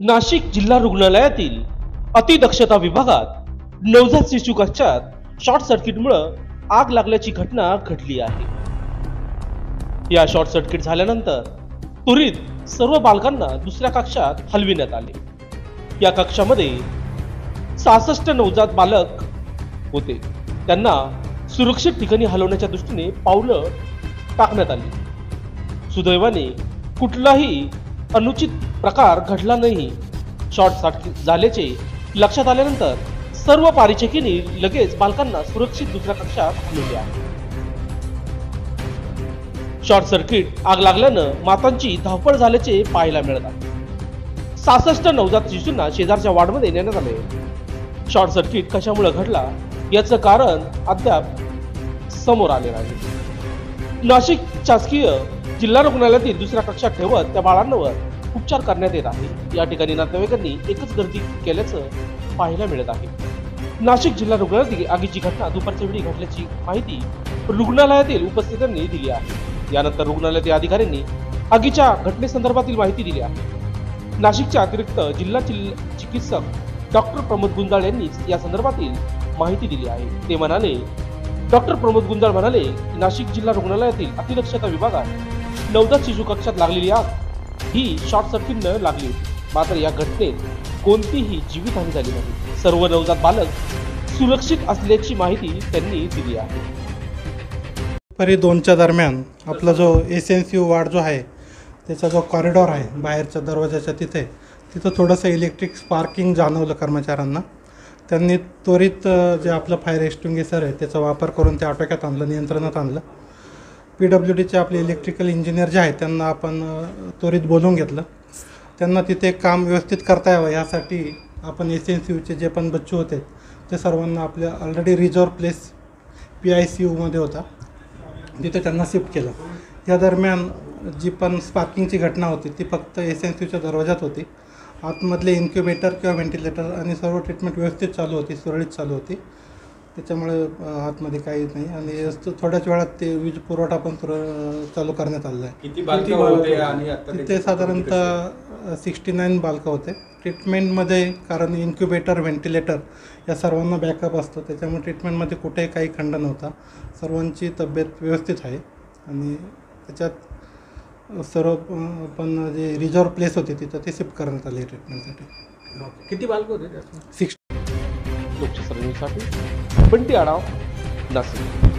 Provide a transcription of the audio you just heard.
नाशिक जिल्हा रुग्णालयातील अतिदक्षता विभागात नवजात शिशु कक्षात शॉर्ट सर्किटमुळे आग लागल्याची घटना घडली आहे। या शॉर्ट सर्किट झाल्यानंतर त्वरित सर्व बालकांना दुसऱ्या कक्षात हलविण्यात आले। या कक्षामध्ये 66 नवजात बालक होते, त्यांना सुरक्षित ठिकाणी हलवण्याच्या दृष्टीने पावलं टाकण्यात आली। सुदैवाने कुठलाही अनुचित प्रकार घडला नाही। शॉर्ट सर्किट झाल्याचे लक्षात आल्यानंतर सर्व परिचारिकांनी लगेच बालकांना सुरक्षित दुसऱ्या कक्षात हलवले आहे। शॉर्ट सर्किट आग लागल्यानं मातांची धावपळ झाल्याचे पाहायला मिळत आहे। 66 नवजात शिशूंना शेजारच्या वार्डमध्ये नेण्यात आले। शॉर्ट सर्किट कशामुळे घडला याचं कारण अद्याप समोर आले नाही। नाशिक शासकीय जिल्हा रुग्णालयातील दुसऱ्या कक्षात ठेवत त्या बाळांवर उपचार करण्यात येत आहे। या ठिकाणी नातेवाईकांनी एकच गर्दी केल्याचं पाहायला मिळत आहे। नाशिक जिल्हा रुग्णालयातील आगीची घटना दुपारच्या वेळी घडल्याची माहिती रुग्णालयातील उपस्थितांनी दिली आहे। यानंतर रुग्णालयातील अधिकाऱ्यांनी आगीच्या घटनेसंदर्भातील माहिती दिली आहे। नाशिकचे अतिरिक्त जिल्हा चिकित्सक डॉक्टर प्रमोद गुंजाळ यांनी या संदर्भातील माहिती दिली आहे। ते म्हणाले, डॉक्टर प्रमोद गुंजाळ म्हणाले की नाशिक जिल्हा रुग्णालयातील अतिदक्षता विभागात नवजात शिशु कक्षात लागलेली आग ही शॉर्ट सर्किटनं लागली होती। मात्र या घटनेत कोणतीही जीवितहानी झाली नाही। सर्व नवजात बालक सुरक्षित असल्याची माहिती त्यांनी दिली आहे। दुपारी 2च्या दरम्यान आपला जो एसएनसीयू वार्ड जो आहे त्याचा जो कॉरिडॉर आहे बाहेरच्या दरवाजाच्या तिथं थोडंसं इलेक्ट्रिक स्पार्किंग जाणवलं कर्मचाऱ्यांना। त्यांनी त्वरित जे आपलं फायर एक्सटिंग्विशर आहे त्याचा वापर करून ते आटोक्यात आणलं, नियंत्रणात आणलं। PWDचे आपले इलेक्ट्रिकल इंजिनियर जे आहेत त्यांना आपण त्वरित बोलवून घेतलं। त्यांना तिथे काम व्यवस्थित करता यावं यासाठी आपण एसएनसीयूचे जे पण बच्चू होते ते सर्वांना आपल्या ऑलरेडी रिझर्व प्लेस PICUमध्ये होता तिथे त्यांना शिफ्ट केलं। या दरम्यान जी पण स्पार्किंगची घटना होती ती फक्त एसएनसीयूच्या दरवाजात होती। आतमधले इन्क्युबेटर किंवा व्हेंटिलेटर आणि सर्व ट्रीटमेंट व्यवस्थित चालू होती, सुरळीत चालू होती, त्याच्यामुळे आतमध्ये काही नाही। आणि थोड्याच वेळात ते वीज पुरवठा पण चालू करण्यात आलेला आहे। किती बालकं होते आणि आता तिथे साधारणतः 69 बालकं होते ट्रीटमेंटमध्ये। कारण इन्क्युबेटर व्हेंटिलेटर या सर्वांना बॅकअप असतो, त्याच्यामुळे ट्रीटमेंटमध्ये कुठेही काही खंड नव्हता। सर्वांची तब्येत व्यवस्थित आहे आणि त्याच्यात सर्व पण जे रिझर्व प्लेस होते तिथं ते शिफ्ट करण्यात आले ट्रीटमेंटसाठी। किती बालकं होते? 60 लोकशाही सर्व्हिससाठी बंटी आढाव, नाशिक।